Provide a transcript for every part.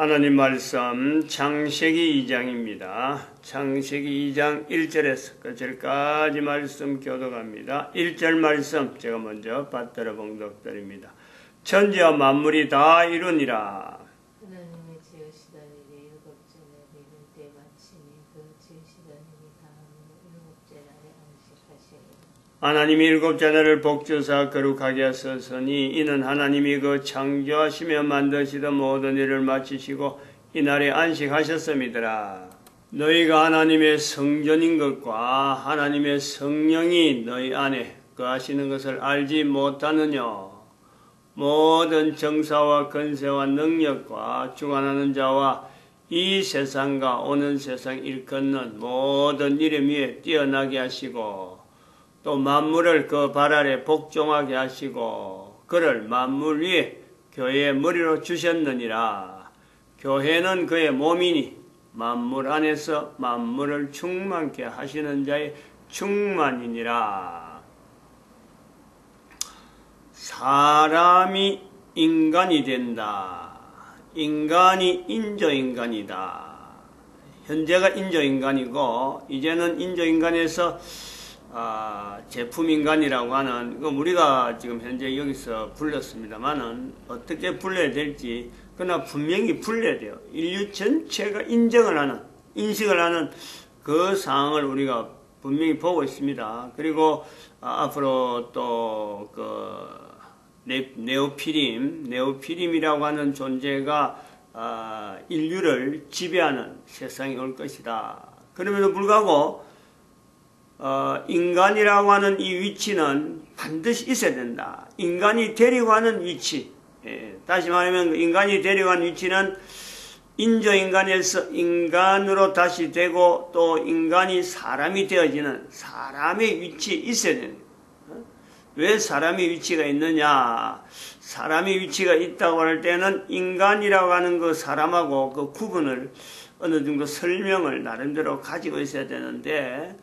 하나님 말씀 창세기 2장입니다. 창세기 2장 1절에서 끝절까지 말씀 교독합니다. 1절 말씀 제가 먼저 받들어 봉독드립니다. 천지와 만물이 다 이루니라. 하나님의 지으시던 일이 일곱째 날에 이른 때 마치니 그 지으시던 일이 다음으로 일곱째 날에 안식하시니라. 하나님이 일곱째 날을 복주사 거룩하게 하셨으니 이는 하나님이 그 창조하시며 만드시던 모든 일을 마치시고 이날에 안식하셨음이더라. 너희가 하나님의 성전인 것과 하나님의 성령이 너희 안에 거하시는 것을 알지 못하느냐. 모든 정사와 권세와 능력과 주관하는 자와 이 세상과 오는 세상 일컫는 모든 이름 위에 뛰어나게 하시고 또 만물을 그 발 아래 복종하게 하시고 그를 만물 위에 교회의 머리로 주셨느니라. 교회는 그의 몸이니 만물 안에서 만물을 충만케 하시는 자의 충만이니라. 사람이 인간이 된다. 인간이 인조인간이다. 현재가 인조인간이고 이제는 인조인간에서 제품인간이라고 하는 우리가 지금 현재 여기서 불렀습니다만은 어떻게 불러야 될지 그러나 분명히 불러야 돼요. 인류 전체가 인식을 하는 그 상황을 우리가 분명히 보고 있습니다. 그리고 앞으로 또 네오피림이라고 하는 존재가 인류를 지배하는 세상이 올 것이다. 그럼에도 불구하고 인간이라고 하는 이 위치는 반드시 있어야 된다. 인간이 되려고 하는 위치, 다시 말하면 인간이 되려고 하는 위치는 인조인간에서 인간으로 다시 되고 또 인간이 사람이 되어지는 사람의 위치에 있어야 된다. 왜 사람의 위치가 있느냐? 사람의 위치가 있다고 할 때는 인간이라고 하는 그 사람하고 그 구분을 어느 정도 설명을 나름대로 가지고 있어야 되는데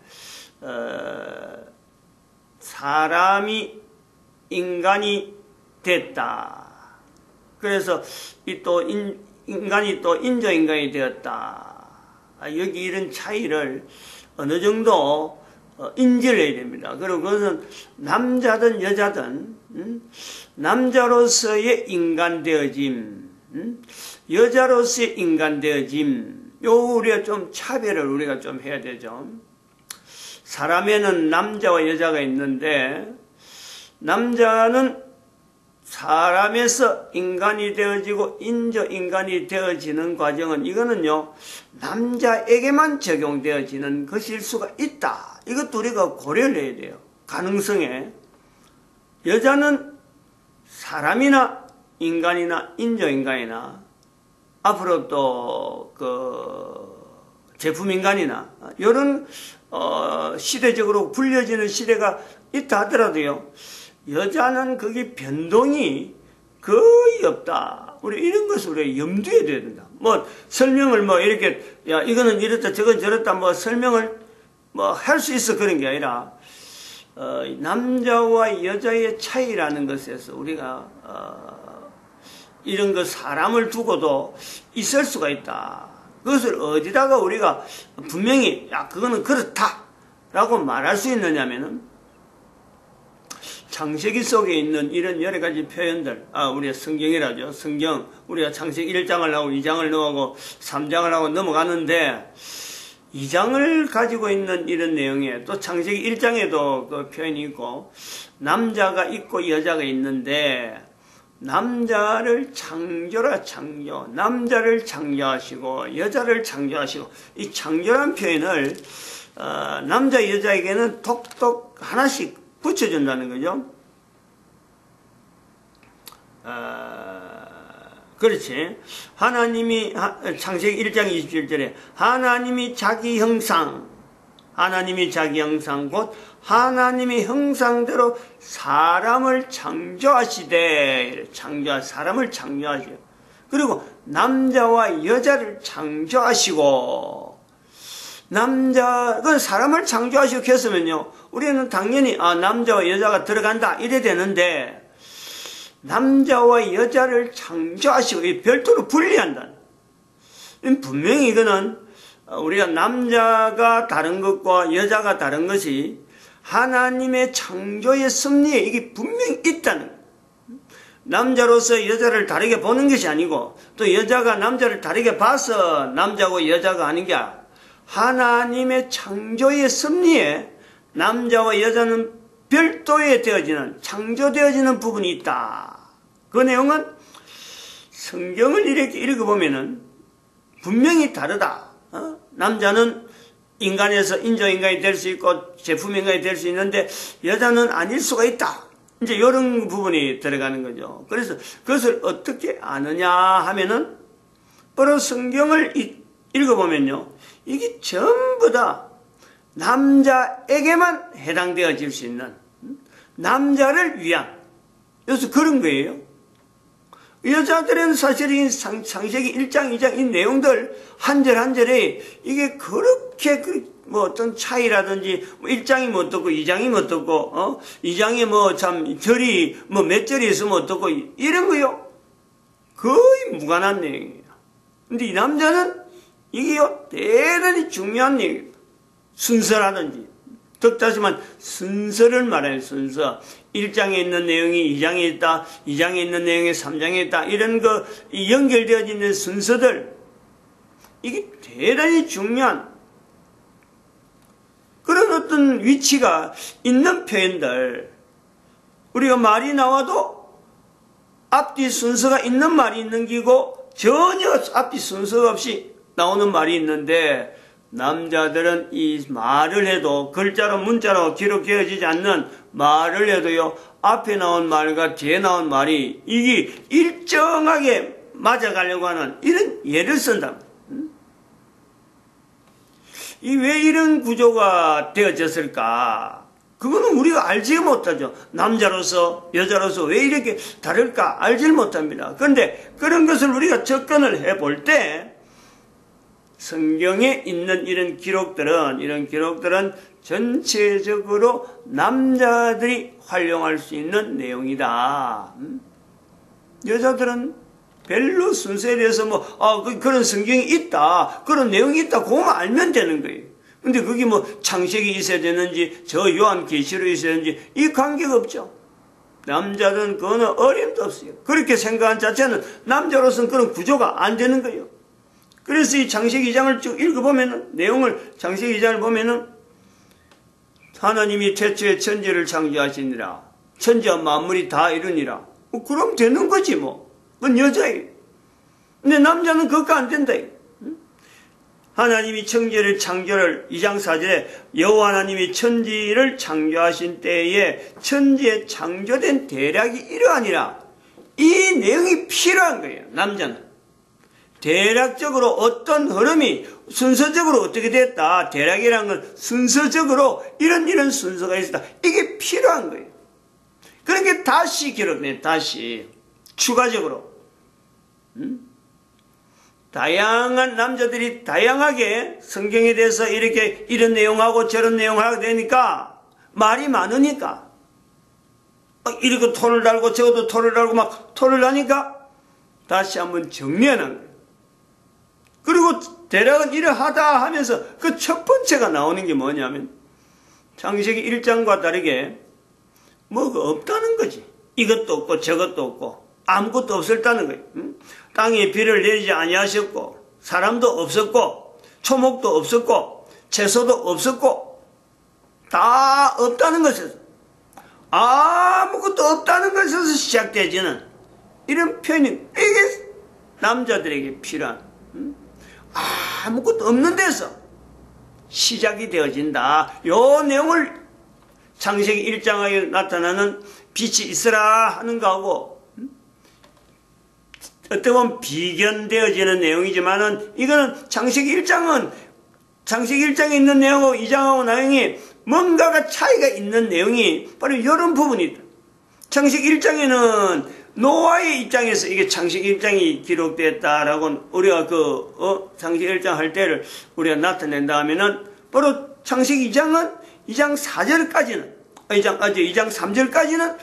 사람이 인간이 됐다. 그래서 인간이 또 인조인간이 되었다. 여기 이런 차이를 어느 정도 인지를 해야 됩니다. 그리고 그것은 남자든 여자든 남자로서의 인간되어짐, 여자로서의 인간되어짐, 요 우리가 좀 차별을 우리가 좀 해야 되죠. 사람에는 남자와 여자가 있는데 남자는 사람에서 인간이 되어지고 인조인간이 되어지는 과정은 이거는요 남자에게만 적용되어지는 것일 수가 있다. 이것도 우리가 고려를 해야 돼요. 가능성에. 여자는 사람이나 인간이나 인조인간이나 앞으로 또 제품인간이나 이런 시대적으로 불려지는 시대가 있다 하더라도요 여자는 그게 변동이 거의 없다. 우리 이런 것을 우리가 염두에 둬야 된다. 설명을 이렇게 이거는 이렇다 저건 저렇다 설명을 할 수 있어 그런 게 아니라 남자와 여자의 차이라는 것에서 우리가 이런 거 사람을 두고도 있을 수가 있다. 그것을 어디다가 우리가 분명히 그거는 그렇다라고 말할 수 있느냐면은 창세기 속에 있는 이런 여러 가지 표현들, 우리가 성경이라죠. 성경, 우리가 창세기 1장을 하고 2장을 넣고 3장을 하고 넘어가는데 2장을 가지고 있는 이런 내용에 또 창세기 1장에도 그 표현이 있고 남자가 있고 여자가 있는데 남자를 남자를 창조하시고 여자를 창조하시고 이 창조란 표현을 남자 여자에게는 톡톡 하나씩 붙여준다는 거죠. 그렇지. 하나님이 창세기 1장 27절에 하나님이 자기 형상 곧 하나님의 형상대로 사람을 창조하시되 사람을 창조하시고 그리고 남자와 여자를 창조하시고 그 사람을 창조하시고 했으면요 우리는 당연히 남자와 여자가 들어간다 이래 되는데 남자와 여자를 창조하시고 별도로 분리한다. 분명히 이거는 우리가 남자가 다른 것과 여자가 다른 것이 하나님의 창조의 섭리에 이게 분명히 있다는 거예요. 남자로서 여자를 다르게 보는 것이 아니고 또 여자가 남자를 다르게 봐서 남자고 여자가 아닌 게 아니라 하나님의 창조의 섭리에 남자와 여자는 별도에 되어지는 창조되어지는 부분이 있다. 그 내용은 성경을 이렇게 읽어보면은 분명히 다르다. 남자는 인간에서 인조인간이 될 수 있고 제품인간이 될 수 있는데 여자는 아닐 수가 있다. 이제 이런 부분이 들어가는 거죠. 그래서 그것을 어떻게 아느냐 하면은 바로 성경을 읽어보면요. 이게 전부 다 남자에게만 해당되어질 수 있는 남자를 위한 그래서 그런 거예요. 여자들은 사실 이 창세기 1장, 2장 이 내용들 한 절 한 절에 이게 그렇게 뭐 어떤 차이라든지 1장이 뭐 어떻고 2장이 뭐 어떻고 2장에 뭐 참 절이 뭐 몇 절이 있으면 어떻고 이런 거요. 거의 무관한 내용이에요. 근데 이 남자는 이게요 대단히 중요한 내용입니다. 순서라든지 덕다시만 순서를 말해요. 순서. 1장에 있는 내용이 2장에 있다. 2장에 있는 내용이 3장에 있다. 이런 거 연결되어지는 순서들 이게 대단히 중요한 그런 어떤 위치가 있는 표현들 우리가 말이 나와도 앞뒤 순서가 있는 말이 있는 기고 전혀 앞뒤 순서가 없이 나오는 말이 있는데 남자들은 이 말을 해도 글자로 문자로 기록되어지지 않는 말을 해도요 앞에 나온 말과 뒤에 나온 말이 이게 일정하게 맞아가려고 하는 이런 예를 쓴다. 이 왜 이런 구조가 되어졌을까? 그거는 우리가 알지 못하죠. 남자로서 여자로서 왜 이렇게 다를까 알지 못합니다. 그런데 그런 것을 우리가 접근을 해볼 때 성경에 있는 이런 기록들은 전체적으로 남자들이 활용할 수 있는 내용이다. 여자들은 별로 순서에 대해서 그런 성경이 있다. 그런 내용이 있다. 그거만 알면 되는 거예요. 근데 그게 뭐 창세기 있어야 되는지, 저 요한계시록 있어야 되는지, 이 관계가 없죠. 남자들은 그거는 어림도 없어요. 그렇게 생각한 자체는 남자로서는 그런 구조가 안 되는 거예요. 그래서 이 창세기 2장을 쭉 읽어보면은, 내용을 창세기 2장을 보면은, 하나님이 태초에 천지를 창조하시니라. 천지와 만물이 다 이루니라. 그럼 되는 거지 뭐. 그건 여자예요. 근데 남자는 그거 안 된다. 하나님이 창조를 2장 4절에 여호와 하나님이 천지를 창조하신 때에 천지에 창조된 대략이 이러하니라. 이 내용이 필요한 거예요. 남자는. 대략적으로 어떤 흐름이 순서적으로 어떻게 됐다. 대략이라는 건 순서적으로 이런 순서가 있었다. 이게 필요한 거예요. 그러니까 다시 기록돼. 다시 추가적으로 다양한 남자들이 다양하게 성경에 대해서 이렇게 이런 내용하고 저런 내용하게 되니까 말이 많으니까 이렇게 토를 달고 저것도 토를 달고 막 토를 하니까 다시 한번 정리하는 거예요. 그리고 대략은 이러하다 하면서 그 첫 번째가 나오는 게 뭐냐면 창세기 1장과 다르게 뭐가 없다는 거지. 이것도 없고 저것도 없고 아무것도 없었다는 거예요. 땅에 비를 내리지 아니하셨고 사람도 없었고 초목도 없었고 채소도 없었고 다 없다는 것에서 아무것도 없다는 것에서 시작되지는 이런 표현이 이게 남자들에게 필요한 아무것도 없는 데서 시작이 되어진다. 요 내용을 창세기 1장에 나타나는 빛이 있으라 하는 거하고 어떻게 보면 비견되어지는 내용이지만은 이거는 창세기 1장에 있는 내용하고 2장하고 내용이 뭔가가 차이가 있는 내용이 바로 이런 부분이다. 창세기 1장에는 노아의 입장에서 이게 창세기 1장이 기록됐다라고 우리가 창세기 1장 할 때를 우리가 나타낸다 하면은 바로 창세기 2장은 2장 4절까지는 2장 3절까지는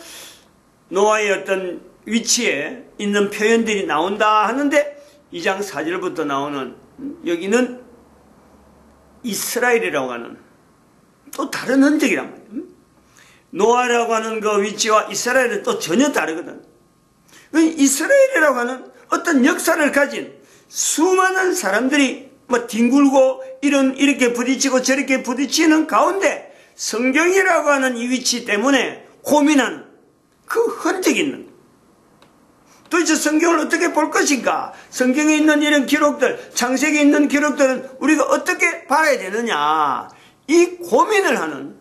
노아의 어떤 위치에 있는 표현들이 나온다 하는데 2장 4절부터 나오는 여기는 이스라엘이라고 하는 또 다른 흔적이란 말이에요. 노아라고 하는 그 위치와 이스라엘은 또 전혀 다르거든. 이스라엘이라고 하는 어떤 역사를 가진 수많은 사람들이 뭐 뒹굴고 이렇게 부딪히고 저렇게 부딪히는 가운데 성경이라고 하는 이 위치 때문에 고민하는 그 흔적이 있는 거예요. 도대체 성경을 어떻게 볼 것인가? 성경에 있는 이런 기록들, 창세기에 있는 기록들은 우리가 어떻게 봐야 되느냐? 이 고민을 하는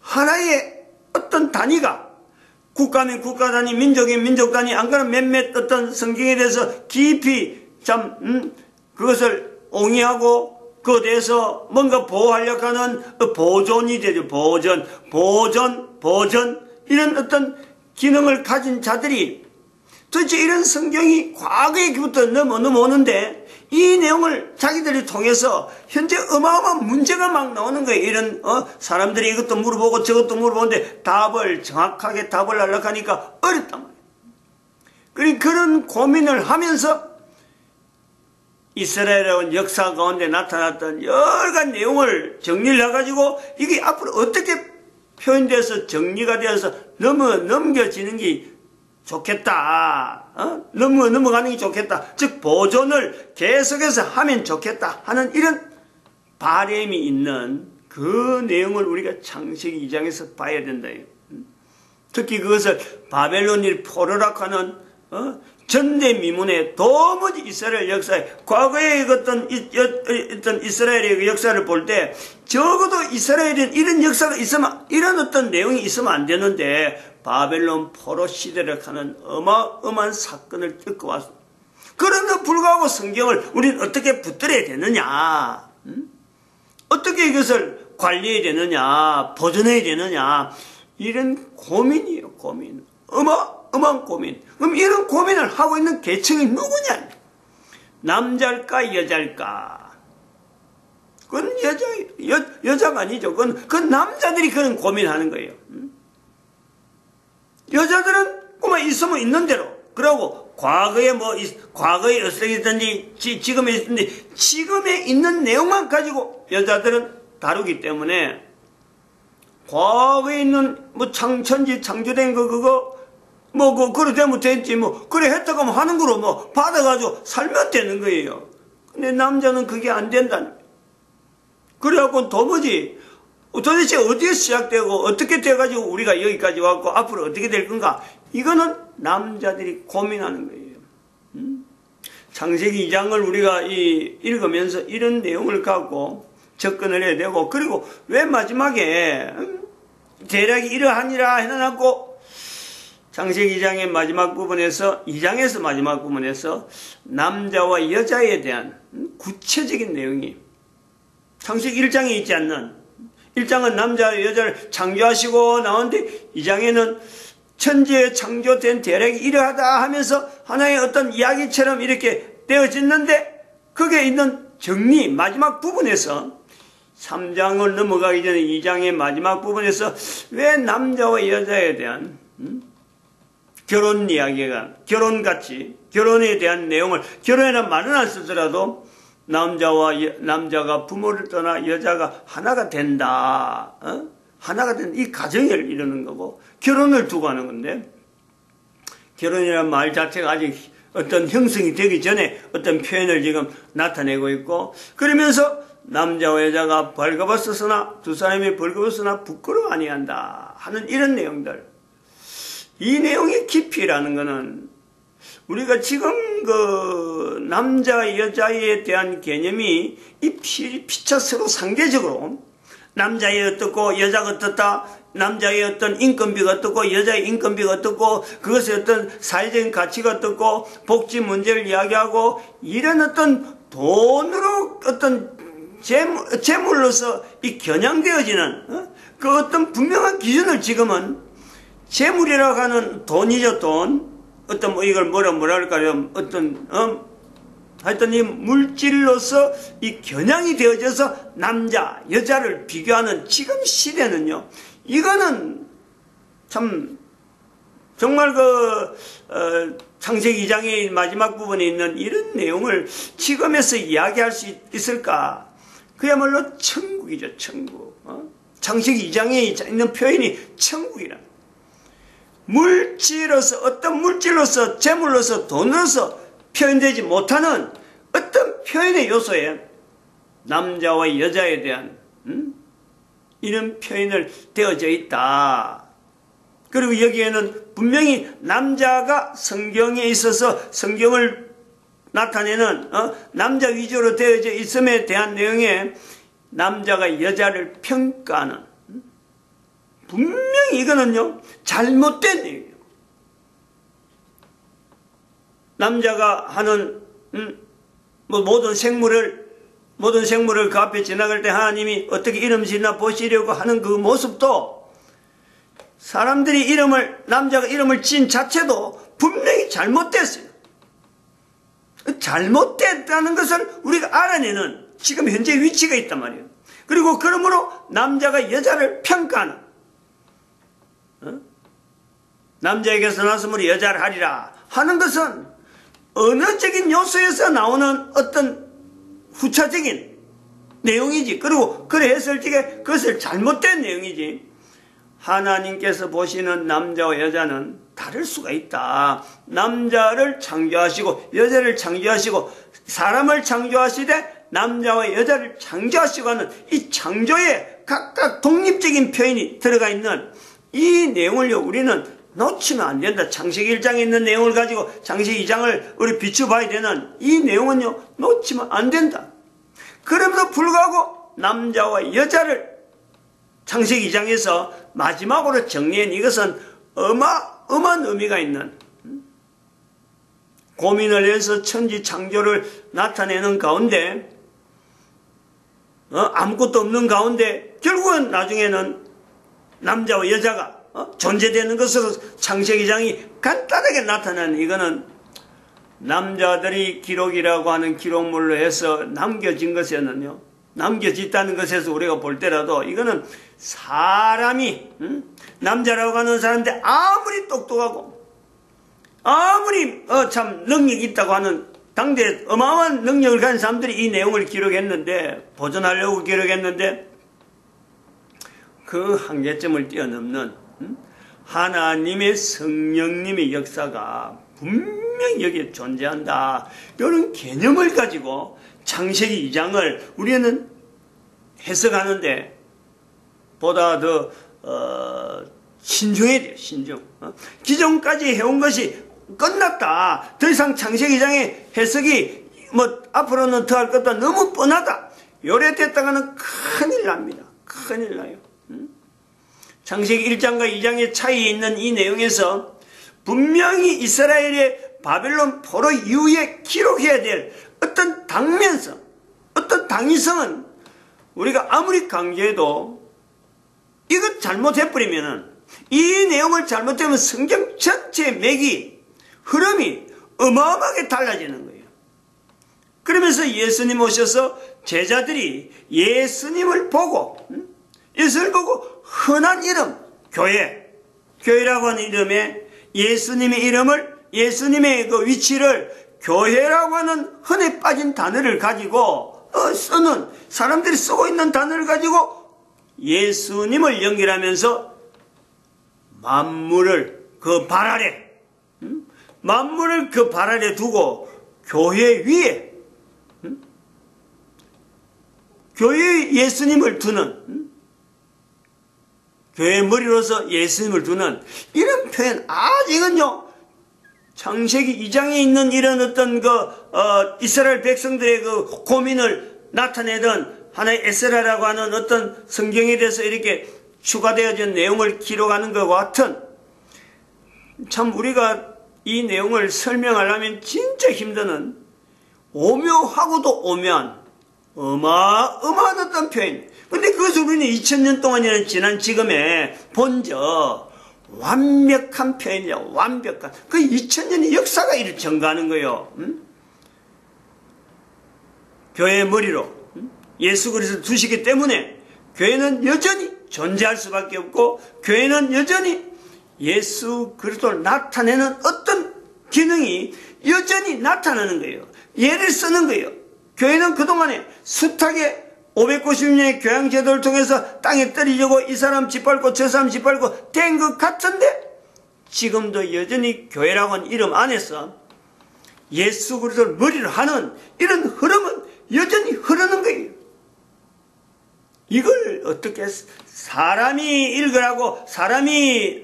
하나의 어떤 단위가 국가면 국가 단위, 민족이면 민족 단위, 안 그러면 몇몇 어떤 성경에 대해서 깊이 그것을 옹이하고 그에 대해서 뭔가 보호하려고 하는 보존이 되죠. 보존, 이런 어떤 기능을 가진 자들이 도대체 이런 성경이 과거에부터 넘어오는데 이 내용을 자기들이 통해서 현재 어마어마한 문제가 막 나오는 거예요. 이런 사람들이 이것도 물어보고 저것도 물어보는데 정확하게 답을 하려고 하니까 어렵단 말이에요. 그러니 그런 고민을 하면서 이스라엘의 역사 가운데 나타났던 여러 가지 내용을 정리를 해가지고 이게 앞으로 어떻게 표현돼서 정리가 되어서 넘겨지는 게 좋겠다. 넘어가는 게 좋겠다. 즉 보존을 계속해서 하면 좋겠다 하는 이런 바람이 있는 그 내용을 우리가 창세기 2장에서 봐야 된다. 특히 그것을 바벨론이 포로락하는 전대미문에 도무지 이스라엘 역사에 과거의 어떤 이스라엘의 역사를 볼 때 적어도 이스라엘은 이런 역사가 있으면 이런 어떤 내용이 있으면 안 되는데 바벨론 포로 시대를 하는 어마어마한 사건을 겪어 왔습니다. 그런데도 불구하고 성경을 우리는 어떻게 붙들어야 되느냐, 어떻게 이것을 관리해야 되느냐, 보존해야 되느냐, 이런 고민이에요. 고민, 어마어마한 고민. 그럼 이런 고민을 하고 있는 계층이 누구냐? 남자일까 여자일까? 그건 여자가 아니죠. 그건 남자들이 그런 고민하는 거예요. 여자들은 그만 있으면 있는 대로. 그러고 과거에 어떻게 있든지 지금에 있든지 지금에 있는 내용만 가지고 여자들은 다루기 때문에 과거에 있는 천지 창조된 그거 그래 되면 됐지 그래 했다고 하는 거로 받아가지고 살면 되는 거예요. 근데 남자는 그게 안 된다는 거예요. 그래갖고 도대체 어디에 시작되고 어떻게 돼가지고 우리가 여기까지 왔고 앞으로 어떻게 될 건가? 이거는 남자들이 고민하는 거예요. 창세기 2장을 우리가 읽으면서 이런 내용을 갖고 접근을 해야 되고, 그리고 왜 마지막에 대략이 이러하니라 해놔놓고 창세기 2장의 마지막 부분에서 2장에서 마지막 부분에서 남자와 여자에 대한 구체적인 내용이 창세기 1장에 있지 않는, 1장은 남자와 여자를 창조하시고 나오는데 2장에는 천지에 창조된 대략이 이러하다 하면서 하나의 어떤 이야기처럼 이렇게 되어졌는데 거기에 있는 정리 마지막 부분에서 3장을 넘어가기 전에 2장의 마지막 부분에서 왜 남자와 여자에 대한 결혼 이야기가 결혼같이 결혼에 대한 내용을, 결혼이라는 말은 안 쓰더라도 남자가 부모를 떠나 여자가 하나가 된다. 하나가 된 이 가정을 이루는 거고 결혼을 두고 하는 건데, 결혼이라는 말 자체가 아직 어떤 형성이 되기 전에 어떤 표현을 지금 나타내고 있고, 그러면서 남자와 여자가 벌거벗었으나 두 사람이 벌거벗으나 부끄러워 아니한다 하는 이런 내용들. 이 내용의 깊이라는 것은 우리가 지금 그 남자 여자에 대한 개념이 이 피차서로 상대적으로 남자의 어떻고 여자가 어떻다, 남자의 어떤 인건비가 어떻고 여자의 인건비가 어떻고 그것의 어떤 사회적인 가치가 어떻고 복지 문제를 이야기하고 이런 어떤 돈으로 어떤 재물로서 이 겨냥되어지는 그 어떤 분명한 기준을 지금은 재물이라고 하는 돈이죠. 돈. 어떤 이걸 뭐라 할까요? 어떤 하여튼 이 물질로서 이 겨냥이 되어져서 남자, 여자를 비교하는 지금 시대는요, 이거는 참 정말 창세기 2장의 마지막 부분에 있는 이런 내용을 지금에서 이야기할 수 있을까? 그야말로 천국이죠, 천국. 창세기 2장에 있는 표현이 천국이라. 물질로서, 어떤 물질로서, 재물로서, 돈으로서 표현되지 못하는 어떤 표현의 요소에 남자와 여자에 대한 이런 표현을 되어져 있다. 그리고 여기에는 분명히 남자가 성경에 있어서 성경을 나타내는 남자 위주로 되어져 있음에 대한 내용에 남자가 여자를 평가하는, 분명히 이거는요 잘못된 내용이에요. 남자가 하는 모든 생물을 그 앞에 지나갈 때 하나님이 어떻게 이름 짓나 보시려고 하는 그 모습도, 사람들이 남자가 이름을 지은 자체도 분명히 잘못됐어요. 잘못됐다는 것을 우리가 알아내는 지금 현재 위치가 있단 말이에요. 그리고 그러므로 남자가 여자를 평가하는, 남자에게서 났으므로 여자를 하리라 하는 것은 언어적인 요소에서 나오는 어떤 후차적인 내용이지. 그리고 그래 했을 적에 그것을 잘못된 내용이지. 하나님께서 보시는 남자와 여자는 다를 수가 있다. 남자를 창조하시고 여자를 창조하시고 사람을 창조하시되 남자와 여자를 창조하시고 하는 이 창조에 각각 독립적인 표현이 들어가 있는 이 내용을요 우리는 놓치면 안 된다. 창세기 1장에 있는 내용을 가지고 창세기 2장을 우리 비추봐야 되는 이 내용은요 놓치면 안 된다. 그럼에도 불구하고 남자와 여자를 창세기 2장에서 마지막으로 정리한 이것은 어마어마한 의미가 있는, 고민을 해서 천지 창조를 나타내는 가운데 아무것도 없는 가운데 결국은 나중에는 남자와 여자가 존재되는 것으로 창세기 2장이 간단하게 나타나는, 이거는 남자들이 기록이라고 하는 기록물로 해서 남겨진 것에는요, 남겨졌다는 것에서 우리가 볼 때라도 이거는 사람이 남자라고 하는 사람인데 아무리 똑똑하고 아무리 참 능력이 있다고 하는 당대 어마어마한 능력을 가진 사람들이 이 내용을 기록했는데, 보존하려고 기록했는데 그 한계점을 뛰어넘는 하나님의 성령님의 역사가 분명히 여기에 존재한다. 이런 개념을 가지고 창세기 2장을 우리는 해석하는데 보다 더 신중해야 돼요. 신중. 기존까지 해온 것이 끝났다. 더 이상 창세기 2장의 해석이 앞으로는 더 할 것도 너무 뻔하다. 요래됐다가는 큰일 납니다. 큰일 나요. 창세기 1장과 2장의 차이에 있는 이 내용에서 분명히 이스라엘의 바벨론 포로 이후에 기록해야 될 어떤 당면성, 어떤 당위성은 우리가 아무리 강조해도 이것 잘못해버리면은, 이 내용을 잘못하면 성경 전체의 맥이, 흐름이 어마어마하게 달라지는 거예요. 그러면서 예수님 오셔서 제자들이 예수님을 보고 흔한 이름, 교회라고 하는 이름에 예수님의 이름을, 예수님의 그 위치를 교회라고 하는 흔해 빠진 단어를 가지고 쓰는, 사람들이 쓰고 있는 단어를 가지고 예수님을 연결하면서 만물을 그 발 아래, 만물을 그 발 아래 두고 교회 위에, 교회에 예수님을 두는, 교회의 머리로서 예수님을 두는 이런 표현, 이건요 창세기 2장에 있는 이런 어떤 이스라엘 백성들의 그 고민을 나타내던 하나의 에스라라고 하는 어떤 성경에 대해서 이렇게 추가되어진 내용을 기록하는 것과 같은, 참 우리가 이 내용을 설명하려면 진짜 힘드는, 오묘하고도 오묘한 어마어마한 어떤 표현. 근데 그것을 우리는 2000년 동안이라는 지난 지금에 본 적 완벽한 표현이야. 완벽한. 그 2000년의 역사가 이를 증가하는 거예요. 교회의 머리로 예수 그리스도를 두시기 때문에 교회는 여전히 존재할 수밖에 없고, 교회는 여전히 예수 그리스도를 나타내는 어떤 기능이 여전히 나타나는 거예요. 예를 쓰는 거예요. 교회는 그동안에 숱하게 590년의 교양제도를 통해서 땅에 떨어지고 이 사람 짓밟고 저 사람 짓밟고 된 것 같은데 지금도 여전히 교회라고 하는 이름 안에서 예수 그리스도를 머리로 하는 이런 흐름은 여전히 흐르는 거예요. 이걸 어떻게 사람이 읽으라고 사람이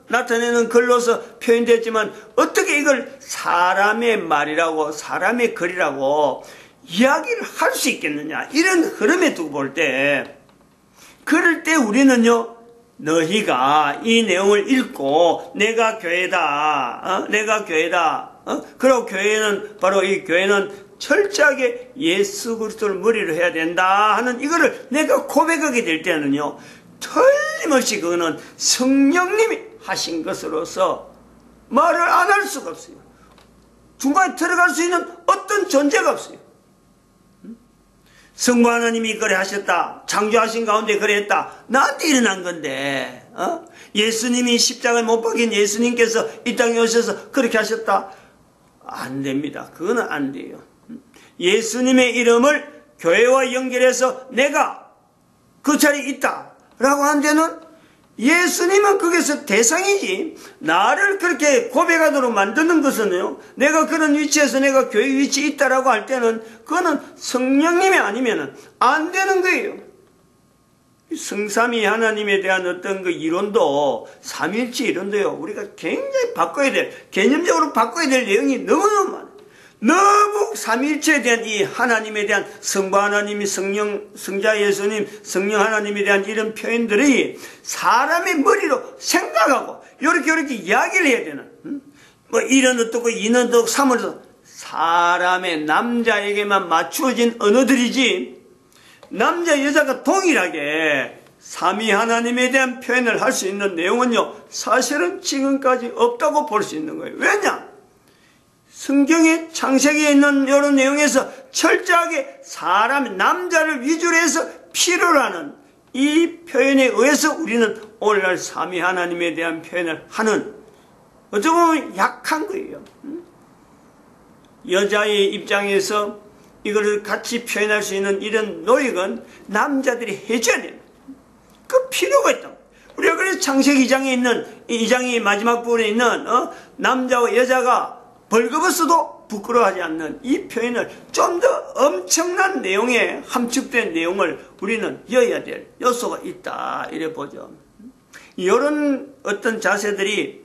나타내는 글로서 표현됐지만 어떻게 이걸 사람의 말이라고 사람의 글이라고 이야기를 할 수 있겠느냐. 이런 흐름에 두고 볼 때 그럴 때 우리는요 너희가 이 내용을 읽고 내가 교회다 내가 교회다 그리고 교회는 바로 이 교회는 철저하게 예수 그리스도를 머리로 해야 된다 하는 이거를 내가 고백하게 될 때는요 틀림없이 그거는 성령님이 하신 것으로서 말을 안 할 수가 없어요. 중간에 들어갈 수 있는 어떤 존재가 없어요. 성부 하나님이 그래 하셨다. 창조하신 가운데 그래 했다. 나한테 일어난 건데 예수님이 십자가에 못 박힌 예수님께서 이 땅에 오셔서 그렇게 하셨다. 안 됩니다. 그거는 안 돼요. 예수님의 이름을 교회와 연결해서 내가 그 자리에 있다 라고 한 데는 예수님은 거기서 대상이지 나를 그렇게 고백하도록 만드는 것은요 내가 그런 위치에서 내가 교회 위치에 있다라고 할 때는 그거는 성령님이 아니면 안 되는 거예요. 성삼위 하나님에 대한 어떤 그 이론도 삼일체 이론도요 우리가 굉장히 바꿔야 될 개념적으로 바꿔야 될 내용이 너무너무 많아요. 너무 삼일체에 대한 이 하나님에 대한 성부 하나님이 성령, 성자 예수님, 성령 하나님에 대한 이런 표현들이 사람의 머리로 생각하고 요렇게 이야기를 해야 되는 뭐 이런 어떻고 이는 어떻고 삼은 어떻고 사람의 남자에게만 맞추어진 언어들이지 남자 여자가 동일하게 삼위 하나님에 대한 표현을 할 수 있는 내용은요 사실은 지금까지 없다고 볼 수 있는 거예요. 왜냐? 성경의 창세기에 있는 이런 내용에서 철저하게 사람, 남자를 위주로 해서 필요로 하는 이 표현에 의해서 우리는 오늘날 삼위 하나님에 대한 표현을 하는 어떻게 보면 약한 거예요. 여자의 입장에서 이거를 같이 표현할 수 있는 이런 노력은 남자들이 해줘야 돼요. 그 필요가 있다. 우리가 그래서 창세기 2장에 있는 이 2장의 마지막 부분에 있는 남자와 여자가 벌거벗어도 부끄러워하지 않는 이 표현을 좀 더 엄청난 내용에 함축된 내용을 우리는 이어야 될 요소가 있다 이래 보죠. 이런 어떤 자세들이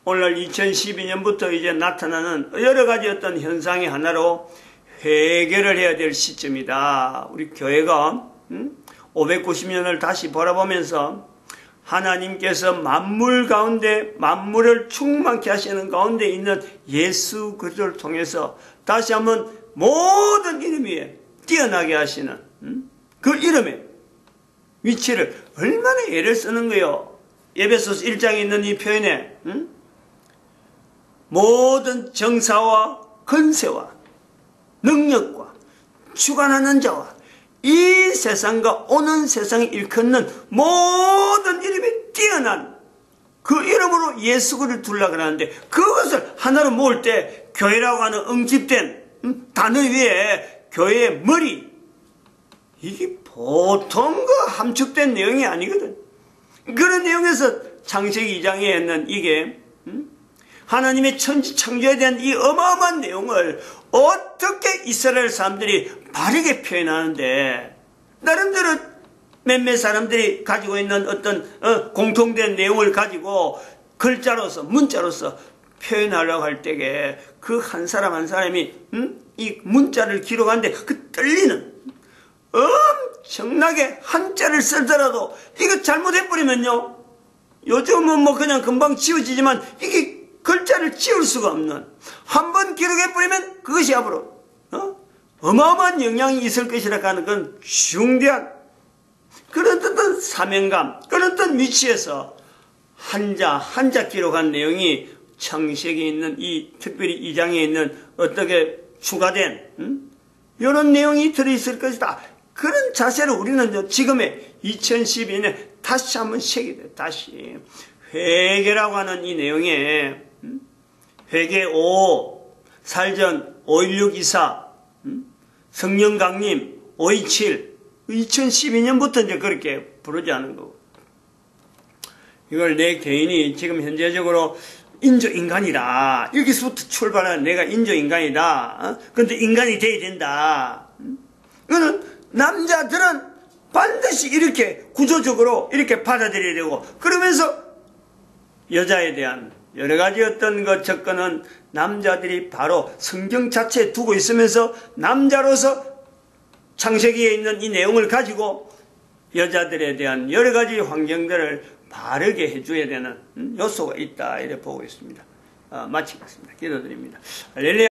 오늘날 2012년부터 이제 나타나는 여러 가지 어떤 현상의 하나로 회개를 해야 될 시점이다. 우리 교회가 590년을 다시 바라보면서 하나님께서 만물 가운데 만물을 충만케 하시는 가운데 있는 예수 그리스도를 통해서 다시 한번 모든 이름 위에 뛰어나게 하시는 그 이름의 위치를 얼마나 애를 쓰는 거예요. 에베소서 1장에 있는 이 표현에 모든 정사와 권세와 능력과 주관하는 자와 이 세상과 오는 세상에 일컫는 모든 이름이 뛰어난 그 이름으로 예수 그리스도를 두려고 하는데 그것을 하나로 모을 때 교회라고 하는 응집된 단어 위에 교회의 머리 이게 보통 그 함축된 내용이 아니거든. 그런 내용에서 창세기 2장에 있는 이게 하나님의 천지 창조에 대한 이 어마어마한 내용을 어떻게 이스라엘 사람들이 바르게 표현하는데 나름대로 몇몇 사람들이 가지고 있는 어떤 공통된 내용을 가지고 글자로서 문자로서 표현하려고 할 때에 그 한 사람 한 사람이 이 문자를 기록하는데 그 떨리는 엄청나게 한자를 쓰더라도 이거 잘못해버리면요 요즘은 뭐 그냥 금방 지워지지만 이게 글자를 지울 수가 없는 한번 기록해버리면 그것이 앞으로 어마어마한 영향이 있을 것이라 하는 건 중대한 그런 어떤 사명감 그런 어떤 위치에서 한자 기록한 내용이 창세기에 있는 이 특별히 2장에 있는 어떻게 추가된 이런 내용이 들어있을 것이다. 그런 자세를 우리는 지금의 2012년에 다시 한번 새기돼. 다시 회개라고 하는 이 내용에 회개 5, 살전 51624, 성령 강림 527, 2012년부터 이제 그렇게 부르지 않은 거고. 이걸 내 개인이 지금 현재적으로 인조인간이다. 여기서부터 출발한 내가 인조인간이다. 그런데 인간이 돼야 된다. 이거는 남자들은 반드시 이렇게 구조적으로 이렇게 받아들여야 되고, 그러면서 여자에 대한 여러 가지 어떤 그 접근은 남자들이 바로 성경 자체에 두고 있으면서 남자로서 창세기에 있는 이 내용을 가지고 여자들에 대한 여러 가지 환경들을 바르게 해줘야 되는 요소가 있다, 이렇게 보고 있습니다. 마치겠습니다. 기도드립니다. 할렐루야.